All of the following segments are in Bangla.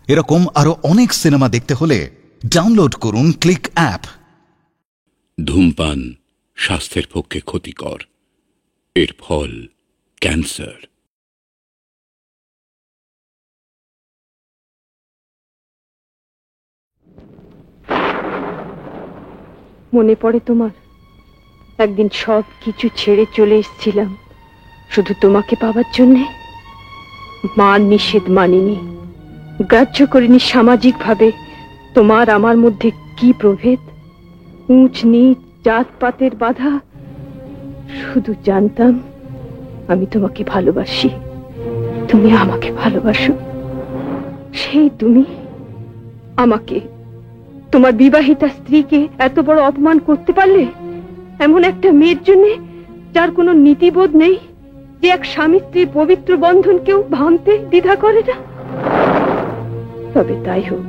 এরকম আরো অনেক সিনেমা দেখতে হলে ডাউনলোড করুন ক্লিক অ্যাপ। ধূমপান স্বাস্থ্যের পক্ষে ক্ষতিকর, এর ফল ক্যান্সার। মনে পড়ে তোমার? একদিন সব কিছু ছেড়ে চলে এসেছিলাম শুধু তোমাকে পাবার জন্যে। মার নিষেধ মানিনি, গ্রাহ্য করিনি সামাজিক ভাবে তোমার আমার মধ্যে কি প্রভেদ, উঁচ নিচ জাতপাতের বাধা। শুধু জানতাম আমি তোমাকে ভালোবাসি, তুমি আমাকে ভালোবাসো। সেই তুমি আমাকে, তোমার বিবাহিতা স্ত্রীকে এত বড় অপমান করতে পারলে? এমন একটা মেয়ের জন্য যার কোনো নীতিবোধ নেই, যে এক স্বামী স্ত্রীর পবিত্র বন্ধনকেও ভাঙতে দ্বিধা করে না। তবে তাই হোক,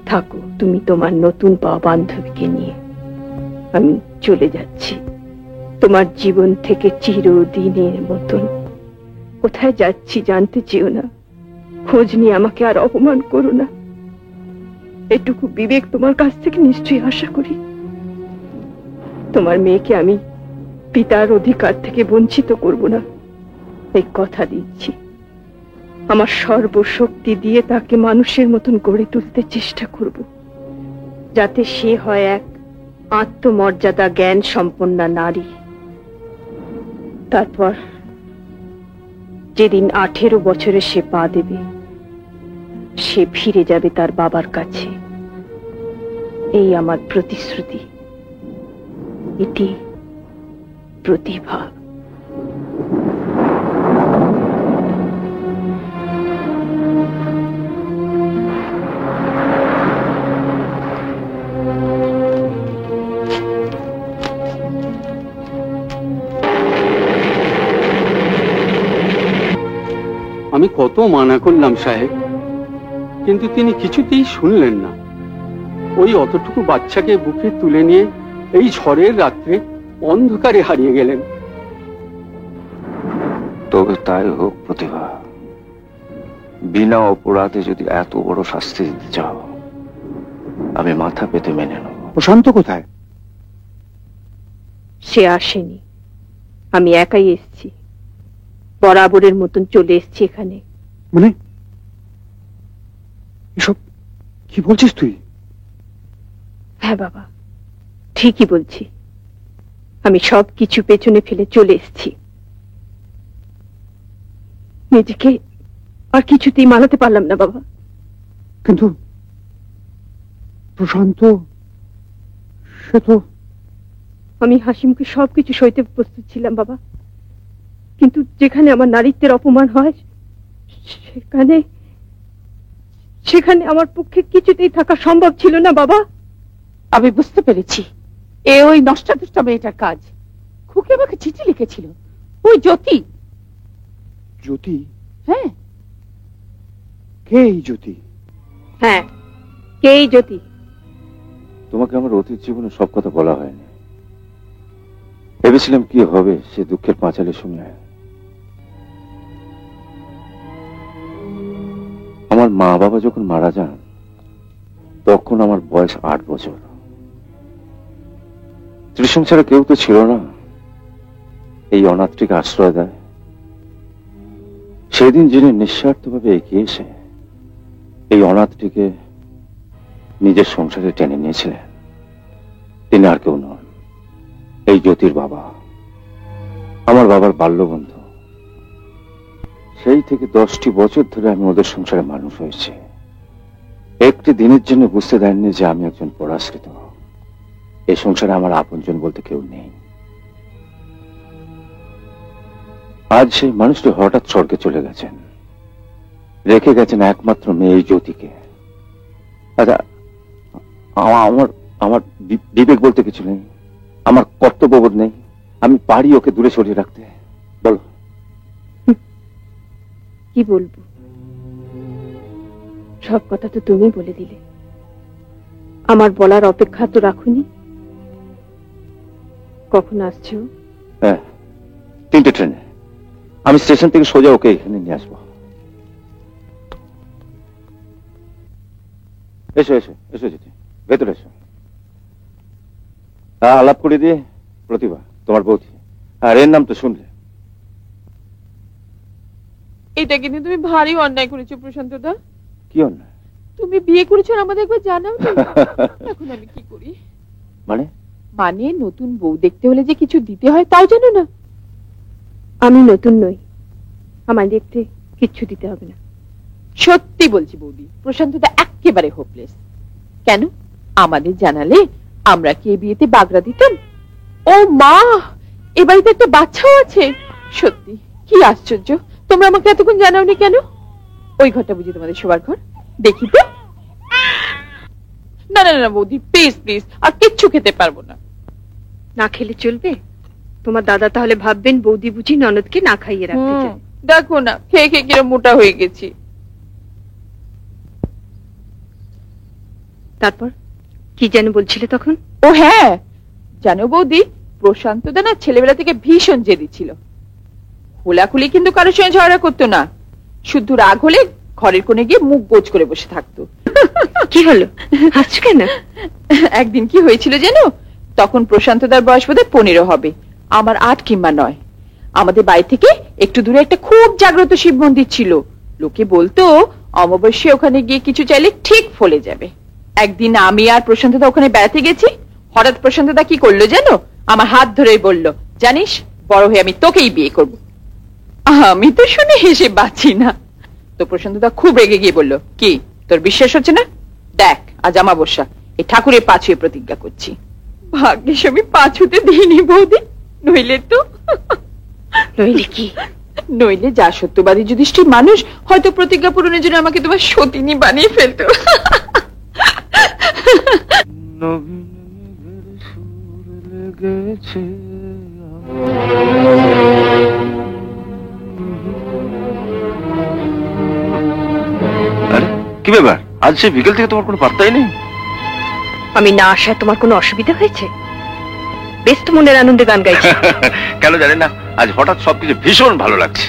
থাকো তুমি তোমার নতুন পাওয়া বান্ধবীকে নিয়ে। আমি চলে যাচ্ছি তোমার জীবন থেকে চিরদিনের মতন। কোথায় যাচ্ছি জানতে চেও না, খোঁজ নিয়ে আমাকে আর অপমান করো না। এটুকু বিবেক তোমার কাছ থেকে নিশ্চয়ই আশা করি। তোমার মেয়েকে আমি পিতার অধিকার থেকে বঞ্চিত করব না, এই কথা দিচ্ছি। আমার সর্বশক্তি দিয়ে তাকে মানুষের মতন গড়ে তুলতে চেষ্টা করব, যাতে সে হয় এক আত্মমর্যাদা জ্ঞান সম্পন্না নারী। তারপর যেদিন 18 বছরে সে পা দেবে, সে ফিরে যাবে তার বাবার কাছে। এই আমার প্রতিশ্রুতি, এটি প্রতিভা। আমি কত মানা করলাম সাহেব, কিন্তু তিনি কিছুতেই শুনলেন না। ওই অতটুকু বাচ্চাকে বুকে তুলে নিয়ে এই ঝড়ের রাত্রে অন্ধকারে হারিয়ে গেলেন। তবে তাই হোক প্রতিভা, বিনা অপরাধে যদি এত বড় শাস্তি দিতে চাও, আমি মাথা পেতে মেনে নেব। প্রশান্ত কোথায়? সে আসেনি, আমি একাই এসেছি। বরাবরের মতন চলে এসেছি এখানে। মানে এসব কি বলছিস তুই? হ্যাঁ বাবা, ঠিকই বলছি। আমি সব কিছু পেছনে ফেলে চলে এসেছি। নিজেকে আর কিছুতেই মানাতে পারলাম না বাবা। কিন্তু প্রশান্ত, সে তো... আমি হাসিমুখে সবকিছু সইতে প্রস্তুত ছিলাম বাবা, কিন্তু যেখানে আমার নারীত্বের অপমান হয়, সেখানে আমার পক্ষে কিছুতেই থাকা সম্ভব ছিল না বাবা। আমি বুঝতে পেরেছি, এ ওই নষ্টাদুষ্টা মেয়েটার কাজ। খুকি আমাকে চিঠি লিখেছিল, ওই জ্যোতি। জ্যোতি? হ্যাঁ। কে এই জ্যোতি? হ্যাঁ, কে এই জ্যোতি? তোমাকে আমার অতীত জীবনে সব কথা বলা হয়নি। ভেবেছিলাম কি হবে সে দুঃখের পাঁচালে শুনে। আমার মা বাবা যখন মারা যান, তখন আমার বয়স 8 বছর। ত্রিশং ছাড়া কেউ তো ছিল না এই অনাথটিকে আশ্রয় দেয়। সেদিন যিনি নিঃস্বার্থভাবে এগিয়ে এসে এই অনাথটিকে নিজের সংসারে টেনে নিয়েছিলেন, তিনি আর কেউ নন, এই জ্যোতির বাবা, আমার বাবার বাল্যবন্ধু। সেই থেকে 10টি বছর ধরে আমি ওদের সংসারে মানুষ হয়েছি। একটি দিনের জন্য বুঝতে দেননি যে আমি একজন পরাশ্রিত। এই সংসারে আমার আপনজন বলতে কেউ নেই। আজ সেই মানুষটি হঠাৎ স্বর্গে চলে গেছেন, রেখে গেছেন একমাত্র মেয়ে জ্যোতিকে। আচ্ছা, আমার বিবেক বলতে কিছু নেই, আমার কর্তব্যবোধ নেই? আমি পারি ওকে দূরে সরিয়ে রাখতে? বলো। কি বলবো, সব কথা তো তুমি বলে দিলে, আমার বলার অপেক্ষা তো রাখুনি। কখন আসছো? হ্যাঁ, 3টে ট্রেনে। আমি স্টেশন থেকে সোজা ওকে এখানে নিয়ে আসবো। এসো এসো এসো জ্যোতি, ভেতরে এসো। আলাপ করে দিয়ে প্রতিভা তোমার বৌদি, আর এর নাম তো শুনলে। এটা কিন্তু তুমি ভারী অন্যায় করেছো প্রশান্ত দা। কি অন্যায়? তুমি বিয়ে করেছো আর আমাদের একবার জানাও নি। এখন আমি কি করি? মানে? মানে নতুন বউ দেখতে হলে যে কিছু দিতে হয় তাও জানো না? আমি নতুন নই, আমায় দেখতে কিচ্ছু দিতে হবে না। সত্যি বলছি বৌদি, প্রশান্ত দা একেবারে হোপলেস। কেন আমাদের জানালে আমরা কি এই বিয়েতে বাগড়া দিতাম? ও মা, এ বাড়িতে একটা বাচ্চাও আছে। সত্যি কি আশ্চর্য, তোমরা আমাকে এতক্ষণ জানাওনি কেন? ওই ঘরটা বুঝি তোমাদের শোবার ঘর? দেখি তো। না না না বৌদি, প্লিজ প্লিজ, আর কিচ্ছু খেতে পারবো না। না খেলে চলবে? তোমার দাদা তাহলে ভাববেন বৌদি বুঝি ননদকে না খাইয়ে রাখতে চায়। দেখো না খেয়ে খেয়ে কিরম মোটা হয়ে গেছি। তারপর কি যেন বলছিলে তখন? ও হ্যাঁ, জানো বৌদি, প্রশান্ত দা না ছেলেবেলা থেকে ভীষণ জেদি ছিল। খোলাখুলি কিন্তু কারোর সঙ্গে ঝগড়া করতো না, শুধু রাগ হলে ঘরের কোণে গিয়ে মুখ গোজ করে বসে থাকতো। কি হলো, হাসছো কেন? একদিন কি হয়েছিল জানো? তখন প্রশান্ত দার বয়স বোধহয় 15 হবে, আমার 8 কিংবা 9। আমাদের বাড়ি থেকে একটু দূরে একটা খুব জাগ্রত শিব মন্দির ছিল। লোকে বলতো অমাবস্যায় ওখানে গিয়ে কিছু চাইলে ঠিক ফলে যাবে। একদিন আমি আর প্রশান্ত দা ওখানে বেড়াতে গেছি। হঠাৎ প্রশান্ত দা কি করলো জানো? আমার হাত ধরেই বলল, জানিস বড় হয়ে আমি তোকেই বিয়ে করব। আমি তো শুনে হেসে বাঁচি না। তো প্রশান্ত দা খুব রেগে গিয়ে বলল, কি তোর বিশ্বাস হচ্ছে না? দেখ আজ অমাবস্যা, এই ঠাকুরের পা ছুঁয়ে প্রতিজ্ঞা করছি। ভাগ্যিস আমি পা ছুঁতে দিইনি বৌদি, নইলে তো। নইলে কি? নইলে যা সত্যবাদী যুধিষ্ঠির মানুষ হয়তো প্রতিজ্ঞা পূরণের জন্য আমাকে তোমার সতিনী বানিয়ে ফেলতো। আরে কি ব্যাপার, আজ সে বিকেল থেকে তোমার কোনো পাত্তাই নেই? আমি না আসায় তোমার কোনো অসুবিধা হয়েছে? বেশ তো মনের আনন্দে গান গাইছি। কেন জানি না, আজ হঠাৎ সবকিছু ভীষণ ভালো লাগছে।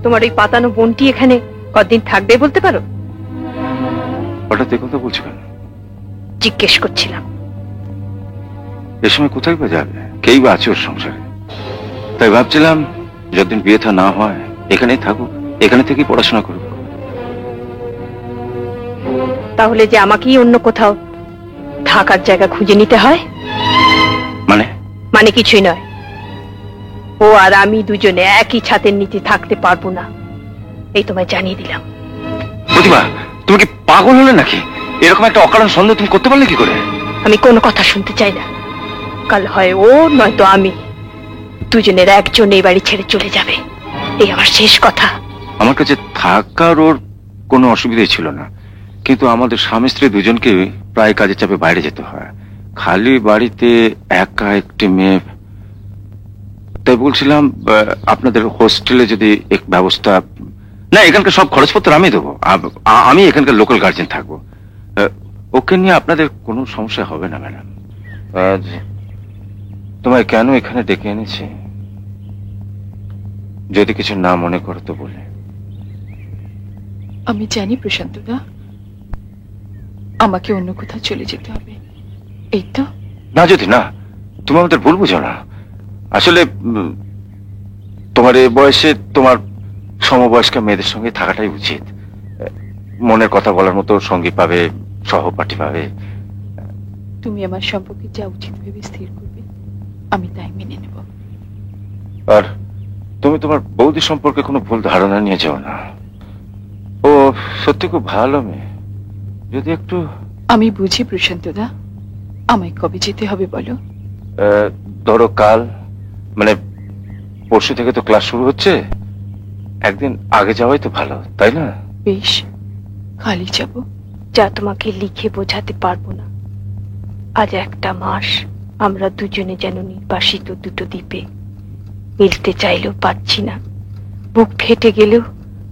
তোমার ওই পাতানো বোনটি এখানে কতদিন থাকবে বলতে পারো? হঠাৎ এ কথা বলছো কেন? জিজ্ঞেস করছিলাম। এ সময় কোথায় বা যাবে, কেই বা আছে ওর সংসারে। তাই ভাবছিলাম যতদিন বিয়ে থা না হয় এখানেই থাকুক, এখানে থেকেই পড়াশোনা করুক। তাহলে যে আমাকেই অন্য কোথাও থাকার জায়গা খুঁজে নিতে হয়? মানে কিছুই নয়, ও আর আমি দুজনে একই ছাদের নিচে থাকতে পারবো না, এই তোমায় জানিয়ে দিলাম। প্রতিভা, তুমি কি পাগল হলে নাকি? এরকম একটা অকারণ সন্দেহ তুমি করতে পারলে কি করে? আমি কোনো কথা শুনতে চাই না। কাল হয় ও নয়তো আমি, দুজনের একজন এই বাড়ি ছেড়ে চলে যাবে, এই আমার শেষ কথা। আমার কাছে থাকার ওর কোনো অসুবিধাই ছিল না, কিন্তু আমাদের স্বামী স্ত্রী দুজনকে প্রায় কাজের চাপে বাইরে যেতে হয়। খালি বাড়িতে একা একটি মেয়ে। তাই বলছিলাম আপনাদের হোস্টেলে যদি এক ব্যবস্থা। না, এখানকার সব খরচপত্র আমি দেবো, আমি এখানকার লোকাল গার্জেন থাকবো। ওকে নিয়ে আপনাদের কোনো সমস্যা হবে না ম্যাডাম। আজ তোমায় কেন এখানে ডেকে এনেছি যদি কিছু না মনে করো তো বলে। আমি জানি প্রশান্ত দা, আমাকে অন্য কোথাও চলে যেতে হবে, এই তো। না যদি না, তুমি আমাদের ভুল বুঝো না। আসলে তোমার এই বয়সে তোমার সমবয়স্ক মেয়েদের সঙ্গে থাকাটাই উচিত। মনের কথা বলার মতো সঙ্গী পাবে, সহপাঠী পাবে। তুমি আমার সম্পর্কে যা উচিত ভেবে স্থির করবে আমি তাই মেনে নেব। আর তুমি তোমার বৌদি সম্পর্কে কোনো ভুল ধারণা নিয়ে যাও না। ও সত্যি খুব ভালো মেয়ে, যদি একটু। আমি বুঝি প্রশান্ত দা, আমায় কবে যেতে হবে বলো? ধরো কাল, মানে পরশু থেকে তো ক্লাস শুরু হচ্ছে, একদিন আগে যাওয়াই তো ভালো, তাই না? বেশ, কালই যাব। যা তোমাকে লিখে বোঝাতে পারবো না। আজ একটা মাস আমরা দুজনে যেন নির্বাসিত দুটো দ্বীপে, মিলতে চাইলেও পাচ্ছি না, বুক ফেটে গেলেও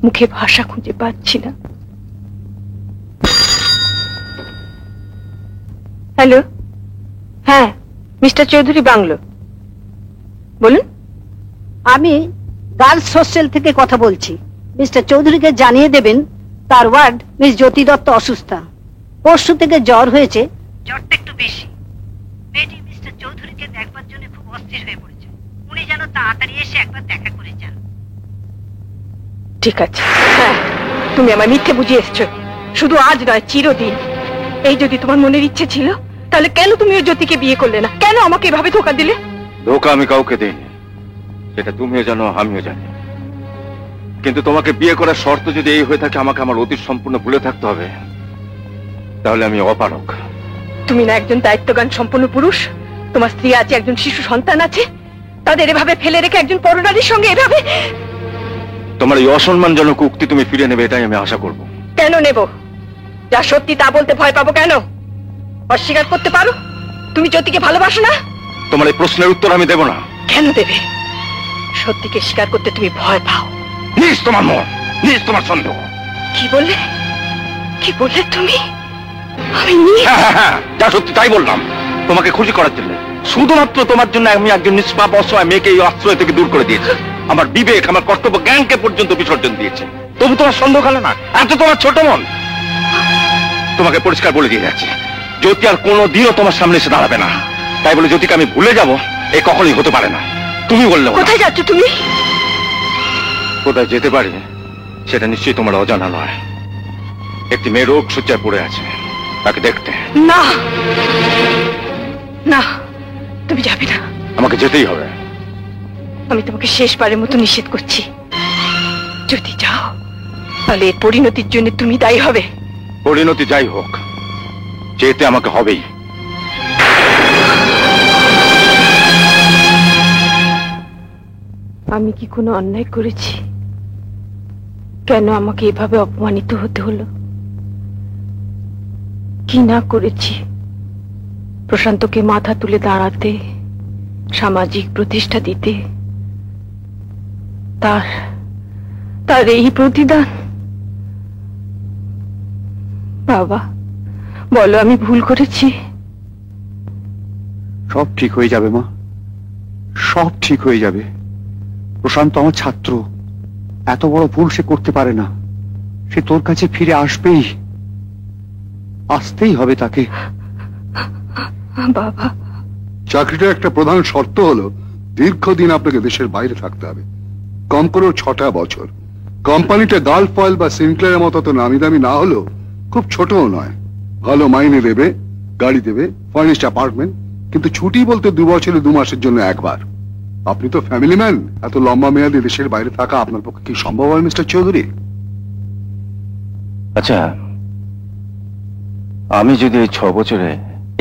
মুখে ভাষা খুঁজে পাচ্ছি না। হ্যালো, হ্যাঁ মিস্টার চৌধুরী বাংলো, বলুন। আমি গার্লস হোস্টেল থেকে কথা বলছি। মিস্টার চৌধুরীকে জানিয়ে দেবেন তার ওয়ার্ড মিস জ্যোতি দত্ত অসুস্থ, পরশু থেকে জ্বর হয়েছে, জ্বরটা একটু বেশি। মেয়েটি মিস্টার চৌধুরীকে দেখবার জন্য খুব অস্থির হয়ে পড়েছে। উনি যেন তাড়াতাড়ি এসে একবার দেখা করে যান। ঠিক আছে, হ্যাঁ, তুমি আমার মিথ্যে বুঝিয়ে এসছো, শুধু আজ নয়, চিরদিন। এই যদি তোমার মনের ইচ্ছে ছিল, তাহলে কেন তুমি ওই জ্যোতিকে বিয়ে করলে না? কেন আমাকে এভাবে ধোকা দিলে? ধোকা আমি কাউকে দেইনি, সেটা তুমিও জানো, আমিও জানি। কিন্তু তোমাকে বিয়ে করার শর্ত যদি এই হয়ে থাকে আমাকে আমার অতীত সম্পূর্ণ ভুলে থাকতে হবে, তাহলে আমি অপারক। তুমি না একজন দায়িত্বজ্ঞান সম্পন্ন পুরুষ? তোমার স্ত্রী আছে, একজন শিশু সন্তান আছে, তাদের এভাবে ফেলে রেখে একজন পরনারীর সঙ্গে এভাবে? তোমার এই অসম্মানজনক উক্তি তুমি ফিরে নেবে, এটাই আমি আশা করব। কেন নেব? যা সত্যি তা বলতে ভয় পাবো কেন? অস্বীকার করতে পারো তুমি জ্যোতিকে ভালোবাসো না? তোমার এই প্রশ্নের উত্তর আমি দেব না। কেন দেবে? সত্যিকে স্বীকার করতে তুমি ভয় পাও। নিজ তোমার মন, নিজ তোমার সন্দেহ। কি বললে? কি বললে তুমি? আমি হ্যাঁ, যা সত্যি তাই বললাম, তোমাকে খুশি করার জন্য। শুধুমাত্র তোমার জন্য আমি একজন নিষ্পাপ অসহায় মেয়েকে এই আশ্রয় থেকে দূর করে দিয়েছি। আমার বিবেক, আমার কর্তব্য জ্ঞানকে পর্যন্ত বিসর্জন দিয়েছে। তবু তোমার সন্দেহ গেল না? এত তোমার ছোট মন। তোমাকে পরিষ্কার বলে দিয়ে যাচ্ছে, জ্যোতি আর কোনোদিনও তোমার সামনে এসে দাঁড়াবে না। তাই বলে জ্যোতিকে আমি ভুলে যাব, এ কখনোই হতে পারে না। তুমি বললে কোথায় যাচ্ছ তুমি? কোথায় যেতে পারি সেটা নিশ্চয়ই তোমার অজানা নয়। একটি মেয়ে রোগ শয্যায় পড়ে আছে, তাকে দেখতে। না না, তুমি যাবে না। আমাকে যেতেই হবে। আমি তোমাকে শেষবারের মতো নিষেধ করছি, যদি যাও তাহলে এর পরিণতির জন্য তুমি দায়ী হবে। পরিণতি যাই হোক, যেতে আমাকে হবেই। আমি কি কোনো অন্যায় করেছি? কেন আমাকে এভাবে অপমানিত হতে হলো? কি না করেছি প্রশান্তকে মাথা তুলে দাঁড়াতে, সামাজিক প্রতিষ্ঠা দিতে? তার এই প্রতিদান? বাবা বলো, আমি ভুল করেছি? সব ঠিক হয়ে যাবে মা, সব ঠিক হয়ে যাবে। প্রশান্ত আমার ছাত্র, এত বড় ভুল সে করতে পারে না। সে তোর কাছে ফিরে আসবেই, আসতেই হবে তাকে। বাবা, চাকরিটার একটা প্রধান শর্ত হলো দীর্ঘদিন আপনাকে দেশের বাইরে থাকতে হবে, কম করেও 6টা বছর। কোম্পানিটা গালফ অয়েল বা সিনক্লেয়ারের মতো তো নামি দামি না হলেও খুব ছোটও নয়। ভালো মাইনে দেবে, গাড়ি দেবে, ফার্নিশড অ্যাপার্টমেন্ট, কিন্তু ছুটি বলতে 2 বছরে 2 মাসের জন্য একবার। আপনি তো ফ্যামিলি ম্যান, এত লম্বা মেয়াদে দেশের বাইরে থাকা আপনার পক্ষে কি সম্ভব হয় মিস্টার চৌধুরী? আচ্ছা, আমি যদি এই 6 বছরে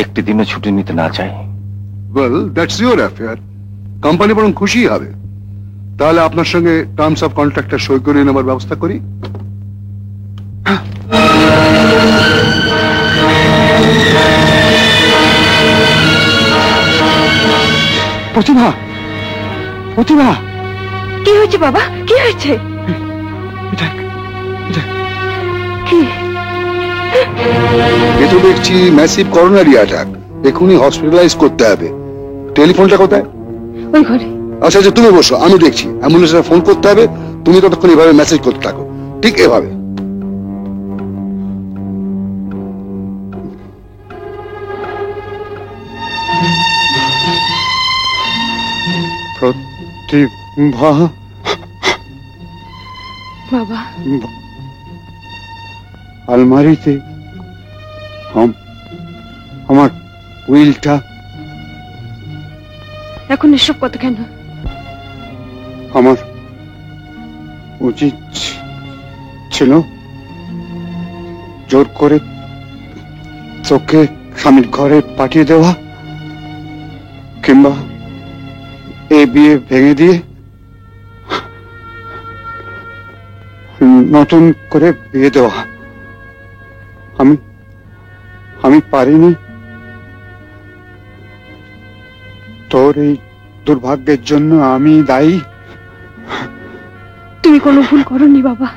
একটি দিনে ছুটি নিতে না চাই? Well, that's your affair. Company বরং খুশি হবে। তাহলে আপনার সঙ্গে টার্মস অফ কন্ট্রাক্টটা সই করে নেবার ব্যবস্থা করি। প্রতিভা, প্রতিভা, কি হয়েছে বাবা? কি হয়েছে? কি? এ তো দেখছি ম্যাসিভ করোনারি অ্যাটাক, এখনই হসপিটালাইজ করতে হবে। টেলিফোনটা কোথায়? ওই ঘরে। আচ্ছা আচ্ছা, তুমি বসো, আমি দেখছি। অ্যাম্বুলেন্সে ফোন করতে হবে, তুমি ততক্ষণ এভাবে মেসেজ করতে থাকো, ঠিক এভাবে। প্রতিভা, বাবা আলমারিতে আমার উইলটা। এখন এসব কথা কেন? আমার উচিত ছিল জোর করে তোকে স্বামীর ঘরে পাঠিয়ে দেওয়া, কিংবা এই বিয়ে ভেঙে দিয়ে নতুন করে বিয়ে দেওয়া। আমি পারিনি। তোর এই দুর্ভাগ্যের জন্য আমি দায়ী। তুমি কোনো ভুল করনি বাবা।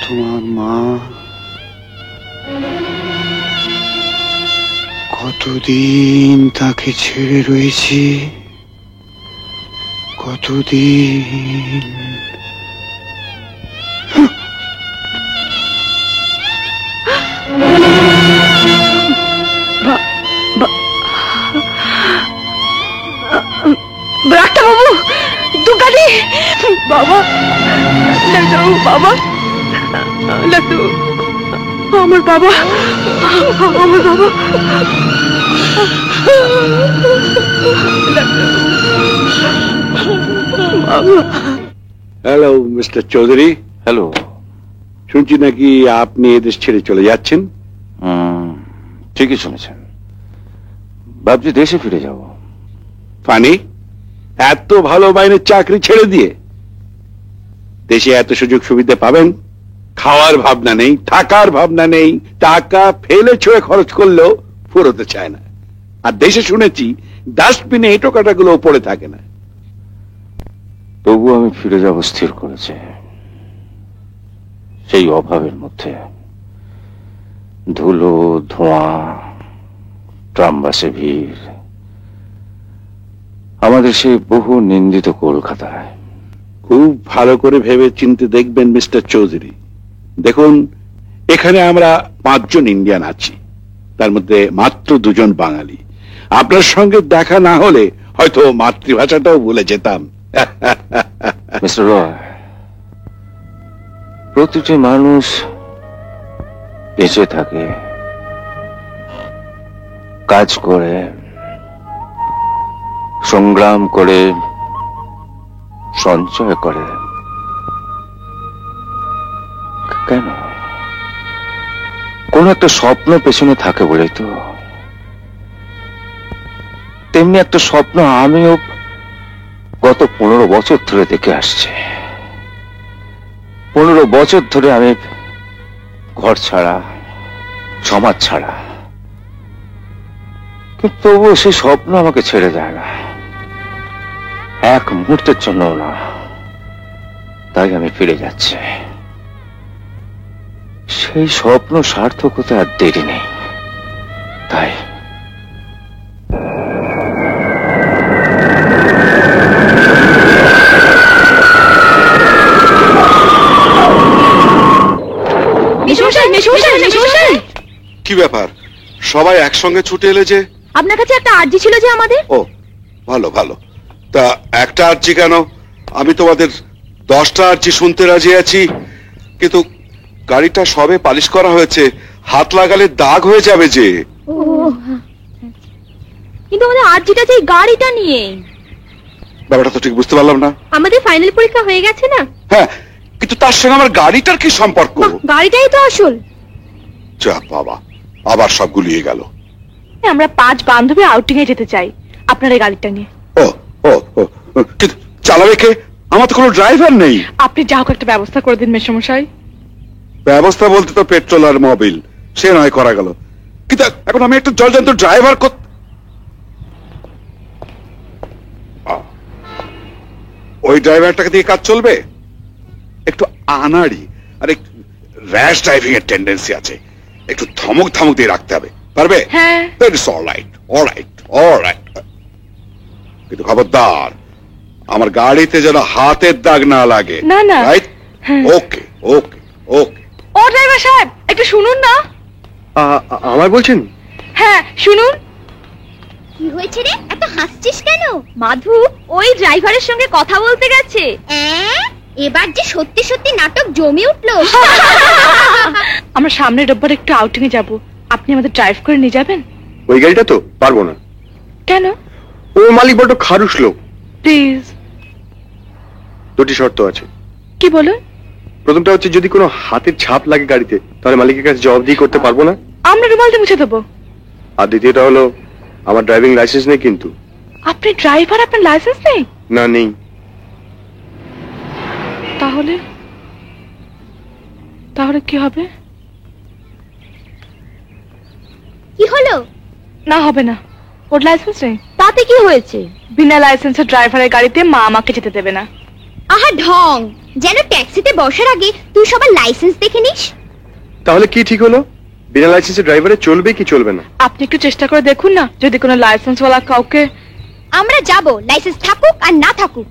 তোমার মা কতদিন তাকে ছেড়ে রয়েছি, কতদিন বাবা লাটু, বাবা লাটু, আমার বাবা, আমার বাবা। Hello mister Chowdhury, hello. শুনছি নাকি আপনি এদেশ ছেড়ে চলে যাচ্ছেন? ঠিকই শুনেছেন, ভাবছি দেশে ফিরে যাব। ফানি, এত ভালো মাইনের চাকরি ছেড়ে দিয়ে দেশে এত সুযোগ সুবিধা পাবেন, খাওয়ার ভাবনা নেই, থাকার ভাবনা নেই, টাকা ফেলে ছুঁড়ে খরচ করলেও ফুরোতে চায় না। আর দেশে শুনেছি ডাস্টবিনে এঁটো কাটাগুলো পড়ে থাকে না। তবু আমি ফিরে যাব স্থির করেছে। সেই অভাবের মধ্যে ধুলো, ধোঁয়া, ট্রাম বাসে ভিড়, আমাদের সেই বহু নিন্দিত কলকাতায়। খুব ভালো করে ভেবে চিন্তে দেখবেন মিস্টার চৌধুরী। দেখুন, এখানে আমরা 5 জন ইন্ডিয়ান আছি, তার মধ্যে মাত্র 2 জন বাঙালি। আপনার সঙ্গে দেখা না হলে হয়তো মাতৃভাষাটাও ভুলে যেতাম। মিস্টার রয়, প্রতিটি মানুষ বেঁচে থাকে, কাজ করে, সংগ্রাম করে, সঞ্চয় করে। কেন? কোন একটা স্বপ্ন পেছনে থাকে বলেই তো। তেমনি একটা স্বপ্ন আমিও গত 15 বছর ধরে দেখে আসছি। 15 বছর ধরে আমি ঘর ছাড়া, সমাজ ছাড়া, কিন্তু তবুও সেই স্বপ্ন আমাকে ছেড়ে যায় না, এক মুহূর্তের জন্য না। তাই আমি ফিরে যাচ্ছি। সেই স্বপ্ন সার্থক হতে আর দেরি নেই। তাই কি ব্যাপার, সবাই একসঙ্গে ছুটে এলে যে? আপনার কাছে একটা আর্জি ছিল যে আমাদের। ও ভালো ভালো, তা একটা আর্জি কেন? আমি তোমাদের 10টা আর্জি শুনতে রাজি আছি, কিন্তু গাড়িটা সবে পালিশ করা হয়েছে, হাত লাগালে দাগ হয়ে যাবে যে। কিন্তু আমাদের আর্জিটা যে গাড়িটা নিয়ে। ব্যাপারটা তো ঠিক বুঝতে পারলাম না। আমাদের ফাইনাল পরীক্ষা হয়ে গেছে না? হ্যাঁ, কিন্তু তার সঙ্গে আমার গাড়িটার কি সম্পর্ক? গাড়িটাই তো আসল। যা বাবা, আবার সব গুলিয়ে গেল। আমরা 5 বান্ধবী আউটিং এ যেতে চাই আপনার এই গাড়িটা নিয়ে। ও ও ও, কিন্তু চালাবে কে? আমার তো কোনো ড্রাইভার নেই। আপনি যা হোক একটা ব্যবস্থা করে দিন মেশমশাই। ব্যবস্থা বলতে তো পেট্রোল আর মোবিল, সে নয় করা গেল, কিন্তু এখন আমি একটা জলজান্ত ড্রাইভার ওই ড্রাইভারটাকে দিয়ে কাজ চলবে? একটু আনাড়ি আর একটু র্যাশ ড্রাইভিং এর টেন্ডেন্সি আছে, একটু ধমক ধমক দিয়ে রাখতে হবে। পারবে? হ্যাঁ। অলরাইট। কিন্তু খবরদার, আমার গাড়িতে যেন হাতের দাগ না লাগে। না না। রাইট? ওকে ওকে ওকে। ও ড্রাইভার সাহেব, একটু শুনুন না। আমায় বলছেন? হ্যাঁ শুনুন। কি হয়েছে রে, এত হাসছিস কেন? মাধু ওই ড্রাইভারের সঙ্গে কথা বলতে গেছে। এবার যে সত্যি সত্যি নাটক জমে উঠলো। আমরা সামনের রোববার একটু আউটিং এ যাব, আপনি আমাদের ড্রাইভ করে নিয়ে যাবেন? ওই গাড়িটা তো পারবো না। কেন? ও মালিক বড় খারুস লোক। প্লিজ। 2টি শর্ত আছে। কি বলুন? প্রথমটা হচ্ছে, যদি কোনো হাতের ছাপ লাগে গাড়িতে, তাহলে মালিকের কাছে জবাবদিহি করতে পারবো না। আমরা রুমালটা মুছে দেবো। আর দ্বিতীয়টা হলো, আমার ড্রাইভিং লাইসেন্স নেই কিন্তু। আপনি ড্রাইভার, আপনার লাইসেন্স নেই? না, নেই। তাহলে কি হবে? কি হলো? না হবে না, ওর লাইসেন্স নেই। তাতে কি হয়েছে? বিনা লাইসেন্সের ড্রাইভারের গাড়িতে মা আমাকে যেতে দেবে না। আহা ঢং, যেন ট্যাক্সিতে বসার আগে তুই সবার লাইসেন্স দেখে নিস। তাহলে কি ঠিক হলো? বিনা লাইসেন্সের ড্রাইভারে চলবে কি চলবে না? আপনি একটু চেষ্টা করে দেখুন না, যদি কোনো লাইসেন্সওয়ালা কাউকে। আমরা যাব, লাইসেন্স থাকুক আর না থাকুক।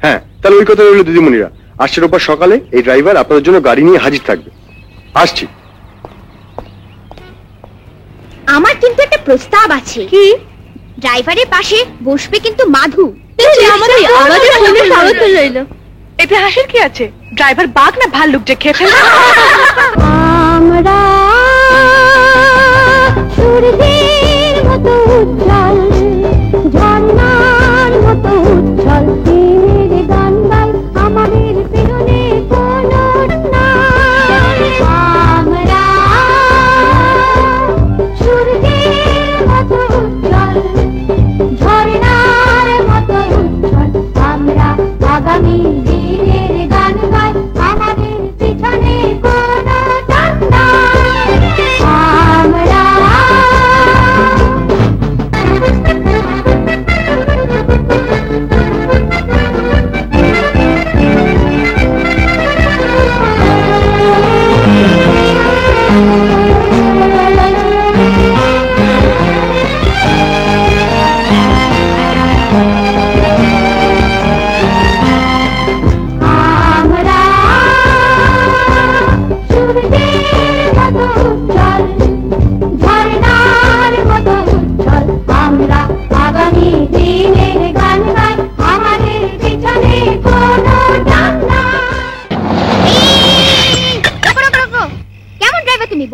হ্যাঁ, তাহলে ওই কথা রইল দিদিমণিরা। আসছে রোববার সকালে এই ড্রাইভার আপনাদের জন্য গাড়ি নিয়ে হাজির থাকবে। আসছি। আমার কিন্তু একটা প্রস্তাব আছে। কি? ড্রাইভারের পাশে বসবে কিন্তু মাধু। আমাদের অবশ্যই আমাদের ফোনে স্বাগত রইল। এতে হাসির কি আছে? ড্রাইভার বাঘ না ভাল্লুক যে খেয়ে ফেলবে? আমরা সূর্যের মতো উজ্জ্বল, ঝর্ণার মতো উজ্জ্বল, তীরের গান গাই আমাদের পেছনে কোনো নাই। আমরা সূর্যের মতো উজ্জ্বল, ঝর্ণার মতো উজ্জ্বল, আমরা আগামী দিনের গান গাই আমাদের পিছনে কোনো ডাক নাই। আমরা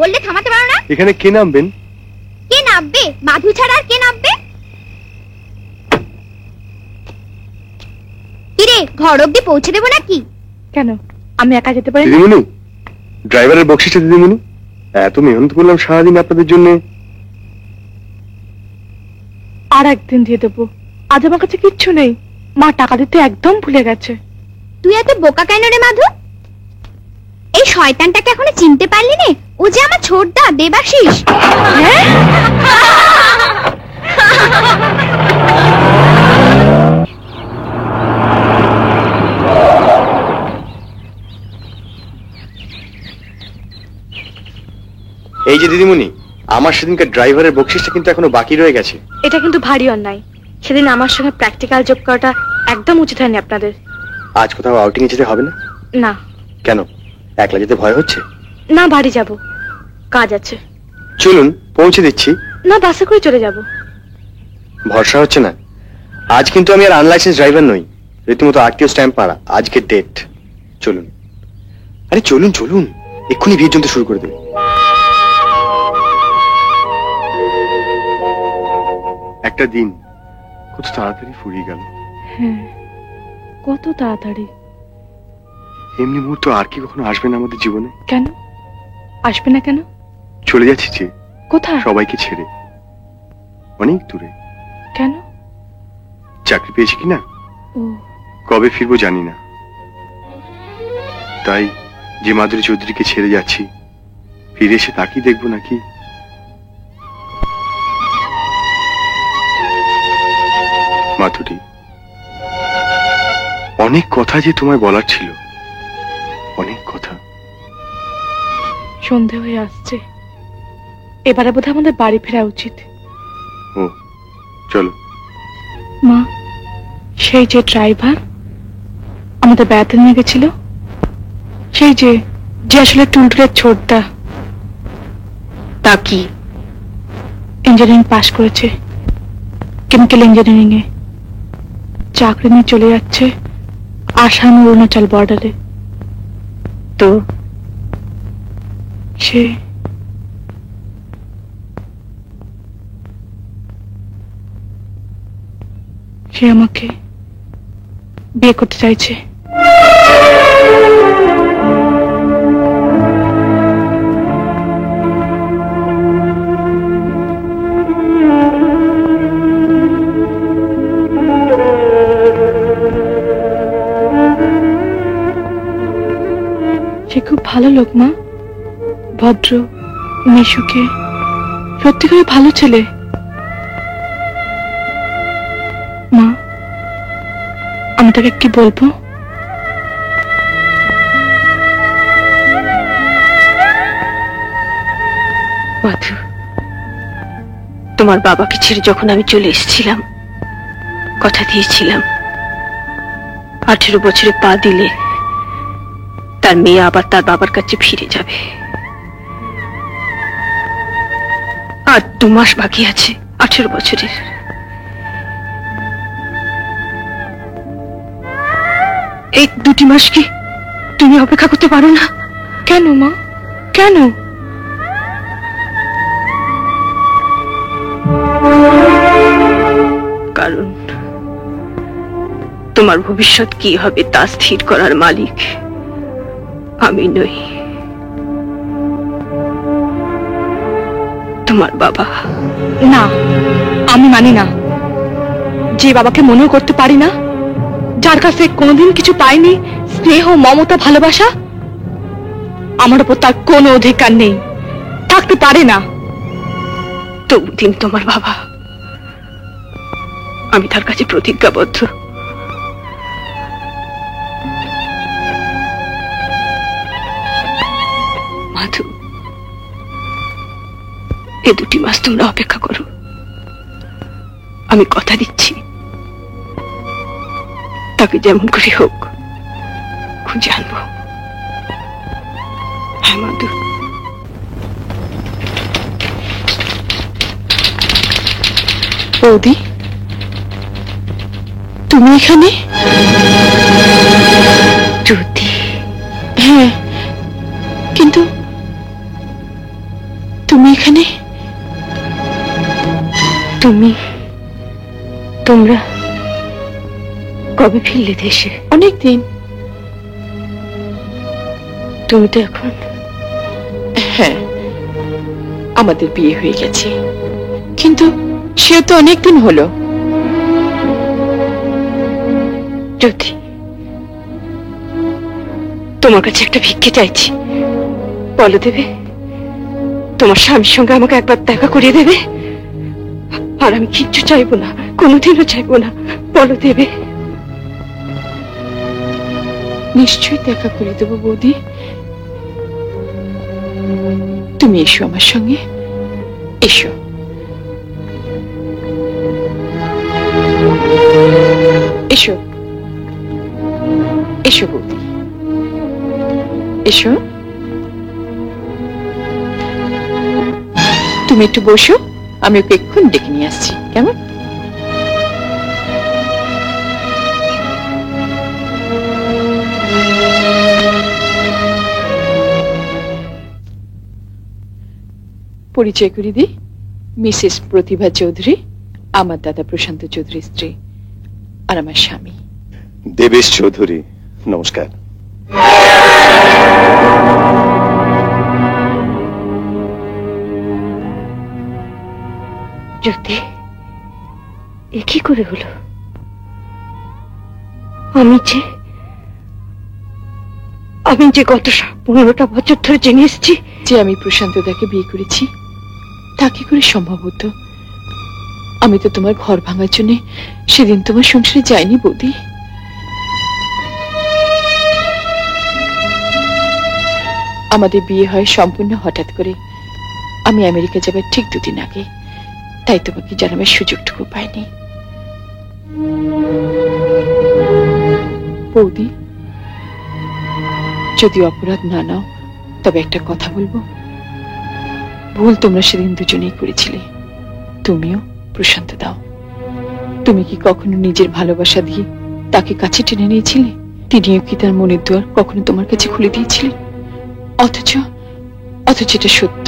বললে থামাতে পারো না? এখানে কে নামবেন? কে নামবে? মাধু ছাড়া আর কে নামবে? কিরে, ঘর অব্দি পৌঁছে দেবো নাকি? কেন, আমি একা যেতে পারি না? দিদিমণি, ড্রাইভারের বকশিসটা দিদিমণি। এত মেহনত করলাম সারাদিন আপনাদের জন্য। আর একদিন দিয়ে দেবো, আজ আমার কাছে কিচ্ছু নেই। মা টাকা দিতে একদম ভুলে গেছে। তুই এত বোকা কেন রে মাধু? এই শয়তানটাকে এখনো চিনতে পারলি নে? ও যে আমার ছোটদা দেবাশিস। এই যে দিদিমণি, আমার সেদিনকার ড্রাইভারের বকশিসটা কিন্তু এখনো বাকি রয়ে গেছে। এটা কিন্তু ভারী অন্যায়। সেদিন আমার সঙ্গে প্র্যাকটিক্যাল যোগ করাটা একদম উচিত হয়নি আপনাদের। আজ কোথাও আউটিং এ যেতে হবে না? না। কেন, একলা যেতে ভয় হচ্ছে? না, বাড়ি যাব, কাজ আছে। চলুন পৌঁছে দিচ্ছি। না, বাসে করে চলে যাব। ভরসা হচ্ছে না। আজ কিন্তু আমি আর আনলাইসেন্স ড্রাইভার নই, রীতিমতো আরটিও স্ট্যাম্প মারা। আজকের ডেট। চলুন, আরে চলুন চলুন, এক্ষুনি ভিড় জমতে শুরু করে দেবে। একটা দিন কত তাড়াতাড়ি ফুরিয়ে গেল। হ্যাঁ, কত তাড়াতাড়ি। এমনি মুহূর্ত আর কি কখনো আসবে না আমাদের জীবনে? কেন আসবে না? কেন চলে যাচ্ছি যে, কোথায়? সবাইকে ছেড়ে, অনেক দূরে। কেন? চাকরি পেয়েছি কিনা, ও, কবে ফিরবো জানি না। তাই যে মাধুরী চৌধুরীকে ছেড়ে যাচ্ছি, ফিরে এসে তাকেই দেখবো নাকি। মাধুরী, অনেক কথা যে তোমায় বলার ছিল, অনেক কথা। সন্ধে হয়ে আসছে, এবারে বোধহয় আমাদের বাড়ি ফেরা উচিত। ও চলো। মা, সেই যে ড্রাইভার আমাদের বেড়াতে নিয়ে গেছিল, সেই যে যে আসলে টুলটুলের ছোটদা, তা কি ইঞ্জিনিয়ারিং পাশ করেছে, কেমিক্যাল ইঞ্জিনিয়ারিং এ চাকরি নিয়ে চলে যাচ্ছে আসাম অরুণাচল বর্ডারে। তো সে আমাকে বিয়ে করতে চাইছে। সে খুব ভালো লোক মা, ভদ্র, মিশুকে, সত্যিকার ভালো ছেলে। মা, আমি তাকে কি বলবো? মাধু, তোমার বাবাকে ছেড়ে যখন আমি চলে এসেছিলাম, কথা দিয়েছিলাম 18 বছরে পা দিলে তার মেয়ে আবার তার বাবার কাছে ফিরে যাবে। আর 2 মাস বাকি আছে 18 বছরের। এই 2 মাস কি তুমি অপেক্ষা করতে পারো না? কেন মা, কেন? কারণ তোমার ভবিষ্যৎ কি হবে তা স্থির করার মালিক আমি নই, তোমার বাবা। না, আমি মানি না। যে বাবাকে মনেও করতে পারি না, যার কাছে কোনোদিন কিছু পাইনি, স্নেহ, মমতা, ভালোবাসা, আমার উপর তার কোনো অধিকার নেই, থাকতে পারে না। তবু তিনি তোমার বাবা, আমি তার কাছে প্রতিজ্ঞাবদ্ধ। মাধু, এই 2 মাস তোমরা অপেক্ষা করো, আমি কথা দিচ্ছি তাকে যেমন করে হোক খুঁজে আনবো। হ্যাঁ মাধু। বৌদি, তুমি এখানে? জ্যোতি। হ্যাঁ, কিন্তু তুমি এখানে? তোমরা কবে ফিরলে দেশে? অনেকদিন। তুমি তো এখন? হ্যাঁ, আমাদের বিয়ে হয়ে গেছে, কিন্তু সে তো অনেকদিন হলো। জ্যোতি, তোমার কাছে একটা ভিক্ষে চাইছি, বলো দেবে? তোমার স্বামীর সঙ্গে আমাকে একবার দেখা করিয়ে দেবে? আর আমি কিচ্ছু চাইবো না, কোনোদিনও চাইবো না, বলো দেবে? নিশ্চয়ই দেখা করে দেবো বৌদি, তুমি এসো আমার সঙ্গে, এসো। এসো এসো বৌদি, এসো। তুমি একটু বসো, আমি ওকে এক্ষুনি ডেকে নিয়ে আসছি, কেমন? পরিচয় করে দিই, মিসেস প্রতিভা চৌধুরী, আমার দাদা প্রশান্ত চৌধুরীর স্ত্রী, আর আমার স্বামী দেবেশ চৌধুরী। নমস্কার। জ্যোতি, এ কি করে হলো? আমি যে গত 15টা বছর ধরে জেনে এসেছি যে আমি প্রশান্ত দাকে বিয়ে করেছি, তা কি করে সম্ভব হতো? আমি তো তোমার ঘর ভাঙার জন্য সেদিন তোমার সংসারে যাইনি বৌদি। আমাদের বিয়ে হয় সম্পূর্ণ হঠাৎ করে, আমি আমেরিকা যাবার ঠিক 2 দিন আগে, তাই তোমাকে জানাবার সুযোগটুকু পাইনি। বৌদি, যদি অপরাধ না নাও তবে একটা কথা বলবো। ভুল তোমরা সেদিন দুজনেই করেছিলে, তুমিও প্রশান্ত দাও। তুমি কি কখনো নিজের ভালোবাসা দিয়ে তাকে কাছে টেনে নিয়েছিলে? তিনিও কি তার মনের দুয়ার কখনো তোমার কাছে খুলে দিয়েছিলেন? অথচ এটা সত্য,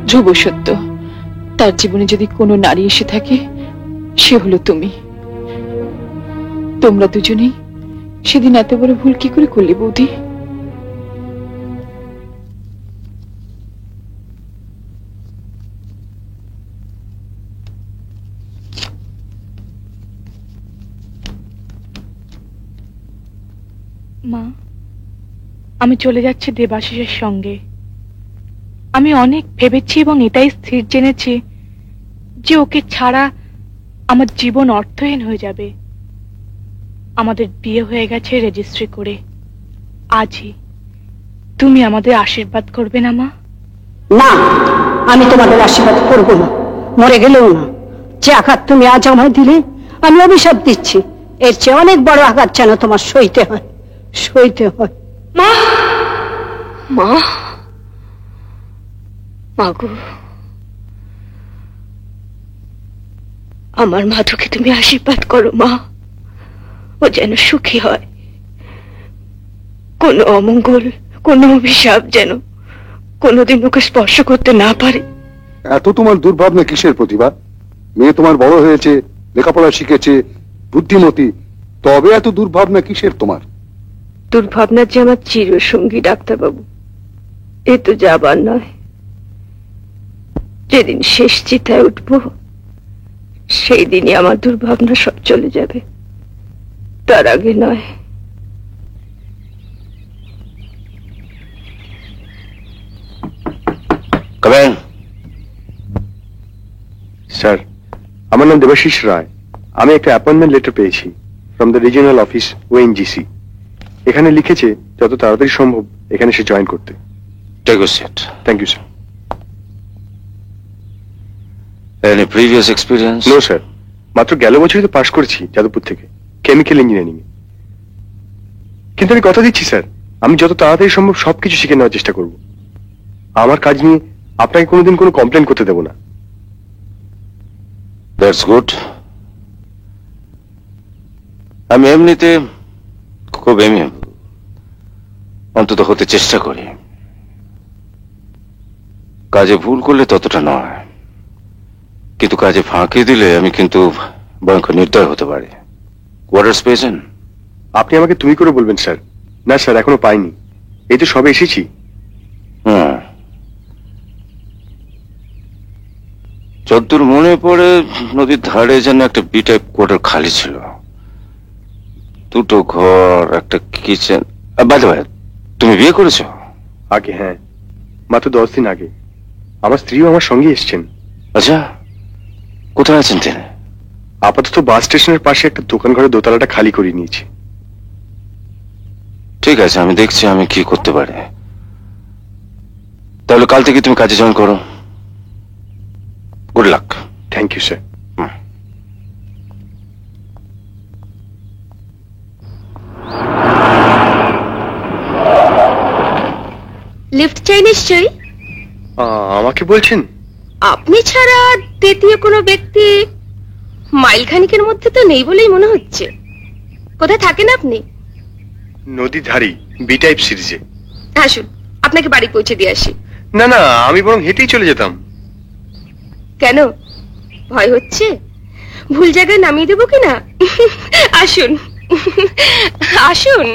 ধ্রুব সত্য, তার জীবনে যদি কোনো নারী এসে থাকে সে হলো তুমি। তোমরা দুজনেই সেদিন এত বড় ভুল কি করে করলে বৌদি? মা, আমি চলে যাচ্ছি দেবাশিসের সঙ্গে। আমি অনেক ভেবেছি এবং এটাই স্থির জেনেছি যে ওকে ছাড়া আমার জীবন অর্থহীন হয়ে যাবে। আমাদের বিয়ে হয়ে গেছে রেজিস্ট্রি করে। আজই তুমি আমাদের আশীর্বাদ করবে না মা? না, আমি তোমাদের আশীর্বাদ করব না, মরে গেলেও না। যে আঘাত তুমি আজ আমায় দিলে, আমি অভিশাপ দিচ্ছি, এর চেয়ে অনেক বড় আঘাত যেন তোমার সইতে হয়। মা, মা, মাগো, আমার মাধুকে তুমি আশীর্বাদ করো মা, ও যেন সুখী হয়, কোনো অমঙ্গল, কোনো অভিশাপ যেন কোনোদিন ওকে স্পর্শ করতে না পারে। এত তোমার দুর্ভাবনা কিসের প্রতিভা? মেয়ে তোমার বড় হয়েছে, লেখাপড়া শিখেছে, বুদ্ধিমতী, তবে এত দুর্ভাবনা কিসের তোমার? দুর্ভাবনার যে আমার চিরসঙ্গী ডাক্তারবাবু, এ তো যাবার নয়। যেদিন শেষ চিতায় উঠবো সেই দিনই আমার দুর্ভাবনা সব চলে যাবে, তার আগে নয়। স্যার, আমার নাম দেবাশিস রায়। আমি একটা অ্যাপয়েন্টমেন্ট লেটার পেয়েছি from the regional office ONGC. এখানে লিখেছে যত তাড়াতাড়ি সম্ভব এখানে সে জয়েন করতে। Thank you sir. Any previous experience? No sir, মাত্র গেল বছরই তো পাশ করেছি যাদবপুর থেকে, কেমিক্যাল ইঞ্জিনিয়ারিং এ। কিন্তু আমি কথা দিচ্ছি স্যার, আমি যত তাড়াতাড়ি সম্ভব সবকিছু শিখে নেওয়ার চেষ্টা করব। আমার কাজ নিয়ে আপনাকে কোনোদিন কোনো কমপ্লেন করতে দেবো না। That's good. আমি এমনিতে খুব অন্তত হতে চেষ্টা করি। কাজে ভুল করলে ততটা নয়, কিন্তু কাজে ফাঁকি দিলে আমি কিন্তু ভয়ঙ্কর নির্দয় হতে পারি। কোয়ার্টার্স পেয়েছেন? আপনি আমাকে তুমি করে বলবেন স্যার। না স্যার, এখনো পাইনি, এই তো সবে এসেছি। যতদূর মনে পড়ে নদীর ধারে যেন একটা বি টাইপ কোয়ার্টার খালি ছিল, দুটো ঘর, একটা কিচেন। বাদ ভাই, তুমি বিয়ে করেছো? আগে হ্যাঁ, মাত্র 10 দিন আগে। আমার স্ত্রীও আমার সঙ্গে এসছেন। আচ্ছা, কোথায় আছেন তিনি? আপাতত বাস স্টেশনের পাশে একটা দোকান ঘরে দোতলাটা খালি করে নিয়েছি। ঠিক আছে, আমি দেখছি আমি কি করতে পারি। তাহলে কাল থেকে তুমি কাজে জয়েন করো। Good luck. Thank you sir. Lift চাই নিশ্চয়ই? আমাকে বলছেন? আপনি ছাড়া তৃতীয় কোনো ব্যক্তি মাইল খানিকের মধ্যে তো নেই বলেই মনে হচ্ছে। কোথায় থাকেন আপনি? নদীর ধারেই, বি টাইপ সিরিজে। আসুন, আপনাকে বাড়ি পৌঁছে দিয়ে আসি। না না, আমি বরং হেঁটেই চলে যেতাম। কেন, ভয় হচ্ছে? ভুল জায়গায় নামিয়ে দেবো কিনা? আসুন আসুন।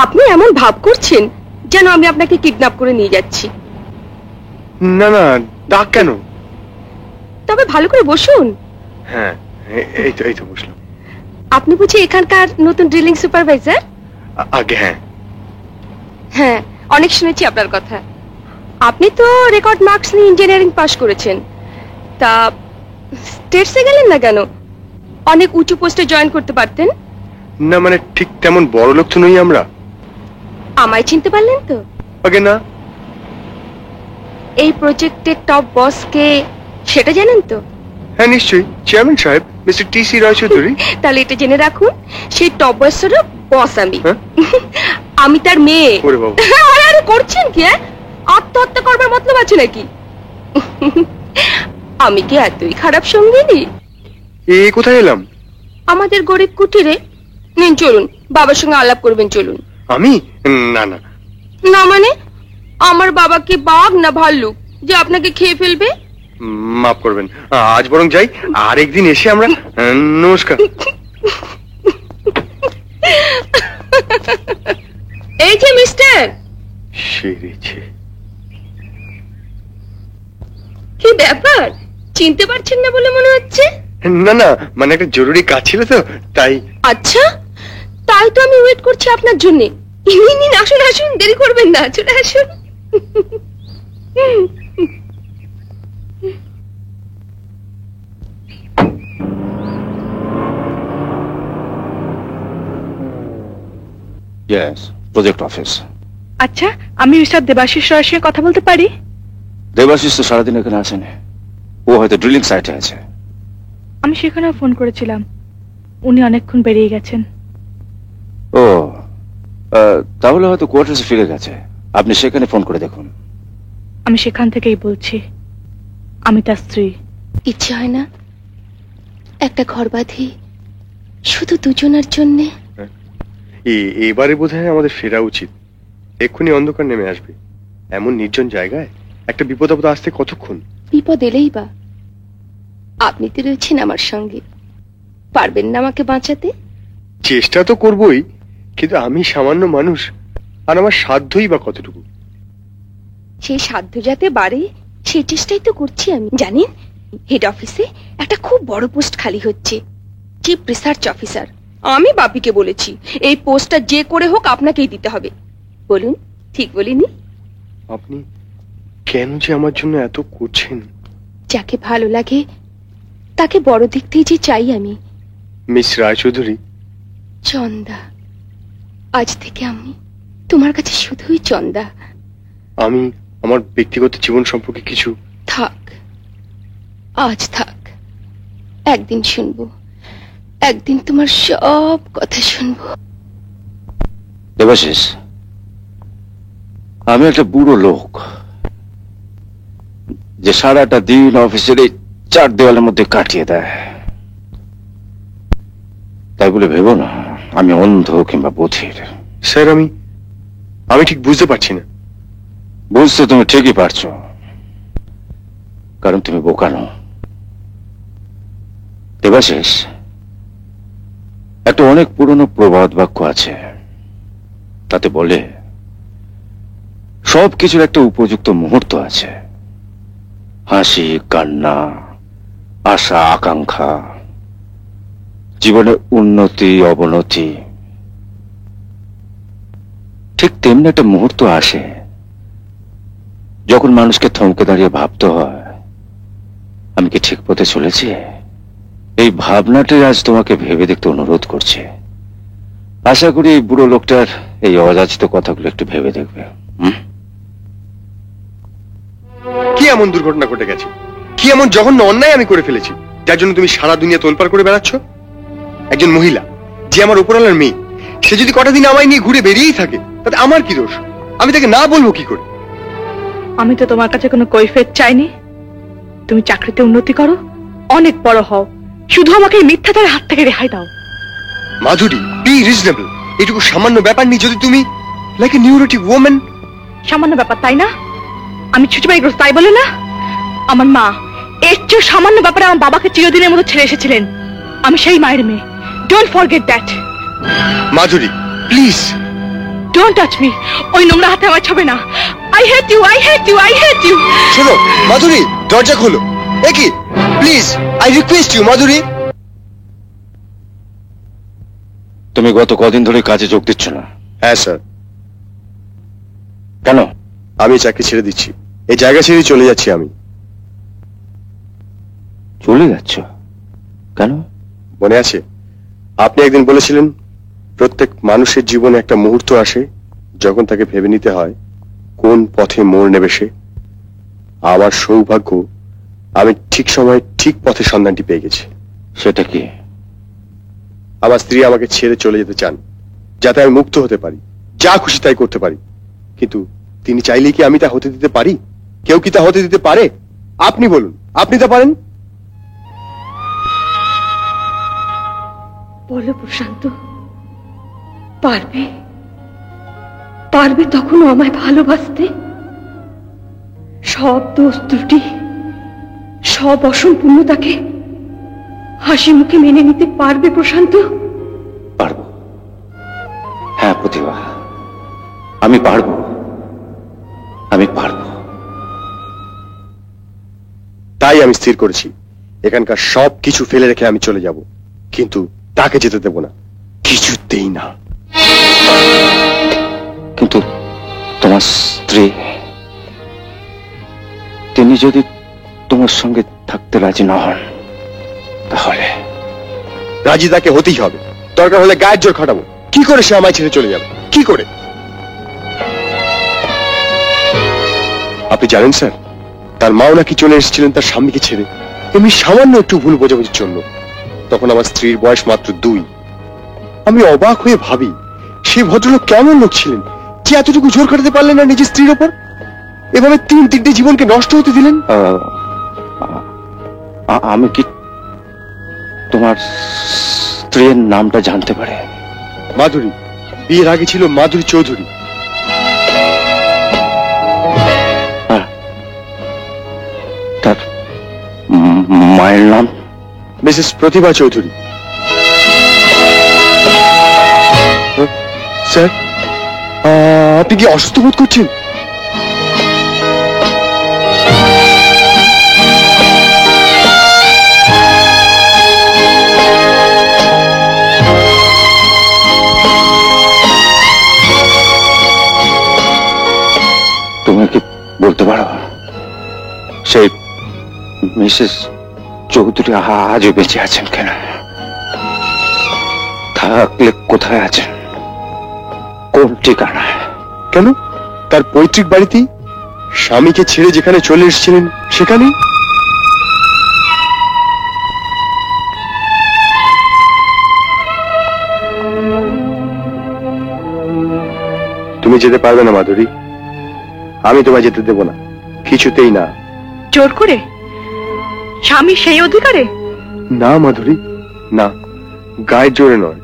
আপনি এমন ভাব করছেন যেন আমি আপনাকে কিডন্যাপ করে নিয়ে যাচ্ছি। না না, ডাক কেন? তবে ভালো করে বসুন। হ্যাঁ, এই তো বসলাম। আপনি বুঝি এখানকার নতুন ড্রিলিং সুপারভাইজার? আগে হ্যাঁ। হ্যাঁ, অনেক শুনেছি আপনার কথা। আপনি তো রেকর্ড মার্কস নিয়ে ইঞ্জিনিয়ারিং পাশ করেছেন, তা স্টেটসে গেলেন না কেন? অনেক উঁচু পোস্টে জয়েন করতে পারতেন। না মানে ঠিক তেমন বড় লোক তো নই আমরা। আমায় চিনতে পারলেন তো? আগে না। এই প্রজেক্টের টপ বস কে সেটা জানেন তো? হ্যাঁ নিশ্চয়ই, চেয়ারম্যান সাহেব মিস্টার টি.সি. রায় চৌধুরী। তাহলে এটা জেনে রাখুন, সেই টপ বসেরও বস আমি। আমি তার মেয়ে। ওরে বাবা, আরে করছেন কি? আত্মহত্যা করবার মতলব আছে নাকি? আমি কি এতই খারাপ সঙ্গিনী? কোথায় এলাম? আমাদের গরিব কুটিরে। নিন চলুন, বাবার সঙ্গে আলাপ করবেন, চলুন। আমি? না না। না মানে? আমার বাবা কি বাঘ না ভাল্লুক যে আপনাকে খেয়ে ফেলবে? মাফ করবেন, আজ বরং যাই, আর একদিন এসে আমরা। নমস্কার। এই যে মিস্টার। সেরেছে। কি ব্যাপার, চিনতে পারছেন না বলে মনে হচ্ছে? না না, মানে একটা জরুরি কাজ ছিল তো তাই। আচ্ছা, তাই তো আমি ওয়েট করছি আপনার জন্য। নিন আসুন আসুন, দেরি করবেন না, চলে আসুন। Yes, project office. আচ্ছা, আমি মিস্টার দেবাশিস রায়ের সঙ্গে কথা বলতে পারি? দেবাশিস তো সারাদিন এখানে আসেনি, ও হয়তো ড্রিলিং সাইটে আছে। আমি সেখানেও ফোন করেছিলাম, উনি অনেকক্ষণ বেরিয়ে গেছেন। ও, তাহলে হয়তো কোয়ার্টার্সে ফিরে গেছে। আপনি সেখানে ফোন করে দেখুন। আমি সেখান থেকেই বলছি, আমি তার স্ত্রী। ইচ্ছে হয় না একটা ঘর বাঁধি শুধু দুজনের জন্য? এবারে বোধহয় আমাদের ফেরা উচিত। এক্ষুনি অন্ধকার নেমে আসবে। এমন নির্জন জায়গায় একটা বিপদ আপদ আসতে কতক্ষণ? বিপদ এলেই বা আপনি তো রয়েছেন আমার সঙ্গে, পারবেন না আমাকে বাঁচাতে? চেষ্টা তো করবই, কিন্তু আমি সামান্য মানুষ, আর আমার সাধ্যই বা কতটুকু? সেই সাধ্য যাতে বাড়ে সেই চেষ্টাই তো করছি আমি। জানেন, হেড অফিসে একটা খুব বড় পোস্ট খালি হচ্ছে, চিফ রিসার্চ অফিসার। আমি বাপিকে বলেছি এই পোস্টটা যে করে হোক আপনাকেই দিতে হবে। বলুন, ঠিক বলিনি? আপনি কেন যে আমার জন্য এত করছেন? যাকে ভালো লাগে তাকে বড় দেখতেই যে চাই আমি। মিস রায়চৌধুরী। চন্দা, আজ থেকে আমি তোমার কাছে শুধুই চন্দা। আমি আমার ব্যক্তিগত জীবন সম্পর্কে কিছু... থাক, আজ থাক। একদিন শুনবো, একদিন তোমার সব কথা শুনবো। দেবাশিস, আমি একটা বুড়ো লোক যে সারাটা দিন অফিসের এই 4 দেওয়ালের মধ্যে কাটিয়ে দেয়। তাই বলে ভেবো না আমি অন্ধ কিংবা বধির। স্যার, আমি ঠিক বুঝতে পারছি না। বুঝতে তুমি ঠিকই পারছো, কারণ তুমি বোকা নও। দেবাশিস, একটা অনেক পুরনো প্রবাদ বাক্য আছে, তাতে বলে সবকিছুর একটা উপযুক্ত মুহূর্ত আছে। হাসি, কান্না, আশা, আকাঙ্ক্ষা, জীবনের উন্নতি অবনতি, ঠিক তেমনি একটা মুহূর্ত আসে যখন মানুষকে থমকে দাঁড়িয়ে ভাবতে হয়, আমি কি ঠিক পথে চলেছি? এই ভাবনাটাই আজ তোমাকে ভেবে দেখতে অনুরোধ করছে। আশা করি এই বুড়ো লোকটার এই অযাচিত কথাগুলো একটু ভেবে দেখবে। কি এমন দুর্ঘটনা ঘটে গেছে? কি এমন জঘন্য অন্যায় আমি করে ফেলেছি যার জন্য তুমি সারা দুনিয়া তোলপাড় করে বেড়াচ্ছ? একজন মহিলা যে আমার উপরওয়ালার মেয়ে, সে যদি কটা দিন আমায় নিয়ে ঘুরে বেরিয়েই থাকে, তাতে আমার কি দোষ? আমি তাকে না বলবো কি করে? আমি তো তোমার কাছে কোনো কৈফিয়ত চাইনি। তুমি চাকরিতে উন্নতি করো, অনেক বড় হও, শুধু আমাকে এই মিথ্যাচারের হাত থেকে রেহাই দাও। মাধুরী, বি রিজনেবল। এটুকু সামান্য ব্যাপার নেই যদি তুমি লাইক এ নিউরোটিক ওম্যান। সামান্য ব্যাপার, তাই না? আমি ছুটিবাড়িগ্রস্ত, তাই বলে না? আমার মা এর চেয়ে সামান্য ব্যাপারে আমার বাবাকে চিরদিনের মতো ছেড়ে এসেছিলেন। আমি সেই মায়ের মেয়ে। Don't forget that. Madhuri, please don't touch me. ওই নোংরা হাতে আমার ছবে না। I hate you, I hate you, I hate you. শোনো মাধুরী, দরজা খোলো। একি please, I request you Madhuri. তুমি গত কদিন ধরে কাজে যোগ দিচ্ছ না? হ্যাঁ স্যার। কেন? আমি চাকরি ছেড়ে দিচ্ছি, এই জায়গা ছেড়ে চলে যাচ্ছি। আমি চলে যাচ্ছ কেন? মনে আছে আপনি একদিন বলেছিলেন প্রত্যেক মানুষের জীবনে একটা মুহূর্ত আসে যখন তাকে ভেবে নিতে হয় কোন পথে মোড় নেবে সে। আমার সৌভাগ্য, আমি ঠিক সময়ে ঠিক পথের সন্ধানটি পেয়ে গেছি। সেটা কি? আমার স্ত্রী আমাকে ছেড়ে চলে যেতে চান যাতে আমি মুক্ত হতে পারি, যা খুশি তাই করতে পারি। কিন্তু তিনি চাইলে কি আমি তা হতে দিতে পারি? কেউ কি তা হতে দিতে পারে? আপনি বলুন, আপনি তা পারেন? বলো প্রশান্ত, পারবে? পারবে তখনও আমায় ভালোবাসতে? সব দোষ ত্রুটি, সব অসম্পূর্ণতাকে হাসি মুখে মেনে নিতে পারবে প্রশান্ত? পারবো। হ্যাঁ প্রতিভা, আমি পারবো, আমি পারবো। তাই আমি স্থির করেছি এখানকার সব কিছু ফেলে রেখে আমি চলে যাব, কিন্তু তাকে যেতে দেব না, কিছুতেই না। কিন্তু তোমার স্ত্রী, তিনি যদি তোমার সঙ্গে থাকতে রাজি না হন তাহলে? রাজি তাকে হতেই হবে, দরকার হলে গায়ের জোর খাটাবো। কি করে সে আমায় ছেড়ে চলে যাবে? কি করে? আপনি জানেন স্যার, তার মাও নাকি চলে এসেছিলেন তার স্বামীকে ছেড়ে, এমনি সামান্য একটু ভুল বোঝাবুঝির জন্য। তখন আমার স্ত্রীর বয়স মাত্র 2। আমি অবাক হয়ে ভাবি সেই ভদ্রলোক কেমন লোক ছিলেন যে এতটুকু জোর খাটাতে পারলেন না নিজের স্ত্রীর ওপর, এভাবে 3-3টে জীবনকে নষ্ট হতে দিলেন। আমি কি তোমার স্ত্রীর নামটা জানতে পারি? মাধুরী, বিয়ের আগে ছিল মাধুরী চৌধুরী। তার মায়ের নাম মিসেস প্রতিভা চৌধুরী। স্যার, আপনি কি অসুস্থ বোধ করছেন? তুমি কি বলতে পারো সেই মিসেস চৌধুরী আজও বেঁচে আছেন কেন? থাকলে কোথায় আছেন, কোন ঠিকানায়? কেন, তার পৈতৃক বাড়িতেই, স্বামীকে ছেড়ে যেখানে চলে এসেছিলেন সেখানেই। তুমি যেতে পারবে না মাধুরী, আমি তোমায় যেতে দেব না, কিছুতেই না। জোর করে? স্বামী সেই অধিকারে? না মাধুরী, না, গায়ের জোরে নয়,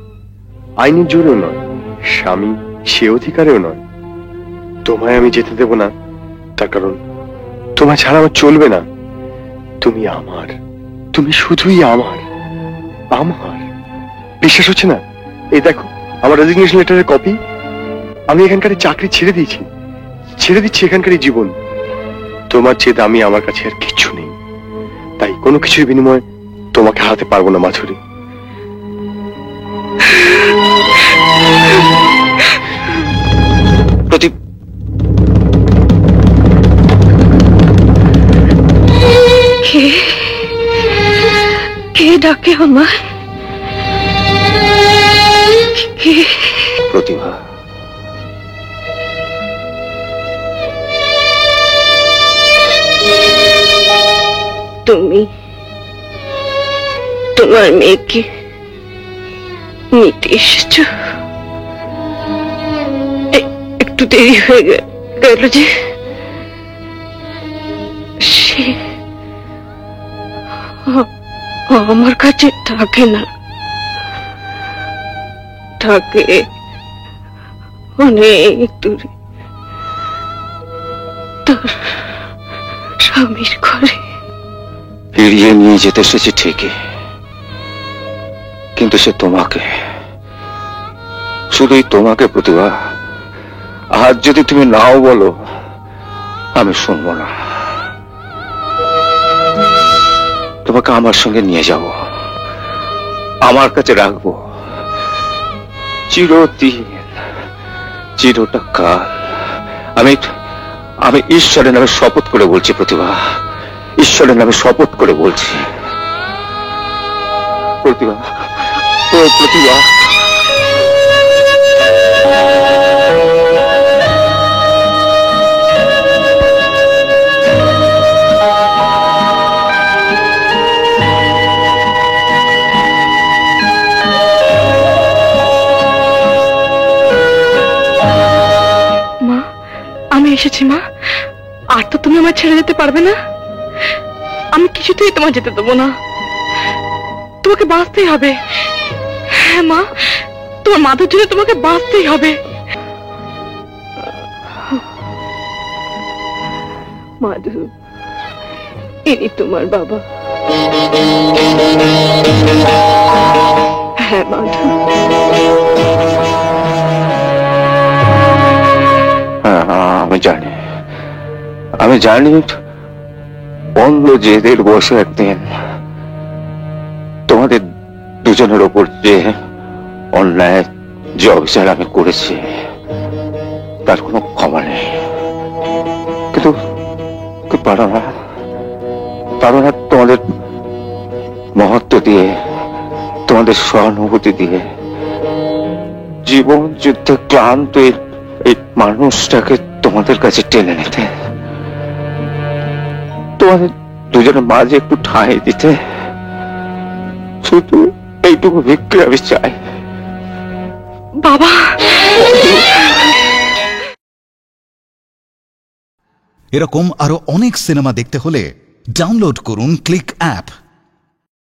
আইনের জোরেও নয়, স্বামী সে অধিকারেও নয়। তোমায় আমি যেতে দেব না, তার কারণ তোমায় ছাড়া আমার চলবে না। তুমি আমার, তুমি শুধুই আমার, আমার। বিশ্বাস হচ্ছে না? এই দেখো আমার রেজিগনেশন লেটারের কপি। আমি এখানকার চাকরি ছেড়ে দিয়েছি, ছেড়ে দিচ্ছি এখানকার জীবন। তোমার চেয়ে দামি আমার কাছে আর কিছু নেই, তাই কোনো কিছুর বিনিময়ে তোমাকে হারাতে পারবো না মাধুরী। কে ডাকে আমায়? প্রতিভা। তুমি তোমার মেয়েকে নিতে এসেছ? একটু দেরি হয়ে গেল যে। সে আমার কাছে থাকে না, থাকে অনেক দূরে, তার স্বামীর ঘরে। ফিরিয়ে নিয়ে যেতে এসেছি ঠিকই, কিন্তু সে তোমাকে, শুধুই তোমাকে প্রতিভা। আজ যদি তুমি নাও বলো, আমি শুনবো না। তোমাকে আমার সঙ্গে নিয়ে যাব, আমার কাছে রাখবো চিরদিন, চিরটা কাল। আমি আমি ঈশ্বরের নামে শপথ করে বলছি প্রতিভা, ঈশ্বরের নামে শপথ করে বলছি প্রতিভা, প্রতিভা। মা, আমি এসেছি মা। আর তো তুমি আমার ছেড়ে যেতে পারবে না। আমি কিছুতেই তোমার যেতে দেবো না, তোমাকে বাঁচতেই হবে। হ্যাঁ মা, তোমার মাধুর জন্য তোমাকে বাঁচতেই হবে। মাধু, ইনি তোমার বাবা। হ্যাঁ মাধু। আমি জানি অন্ধ জেদের বসে একদিন তোমাদের দুজনের ওপর যে অন্যায়, যে অবিচার আমি করেছি, তার কোনো ক্ষমা নেই। কিন্তু পারো না তোমাদের মহত্ব দিয়ে, তোমাদের সহানুভূতি দিয়ে জীবন যুদ্ধে ক্লান্ত এই মানুষটাকে তোমাদের কাছে টেনে নিতে, তোমাদের দুজনের মাঝে একটু ঠাঁই দিতে। শুধু এইটুকু ভিক্ষে আমি চাই বাবা। এরকম আরো অনেক সিনেমা দেখতে হলে ডাউনলোড করুন ক্লিক অ্যাপ।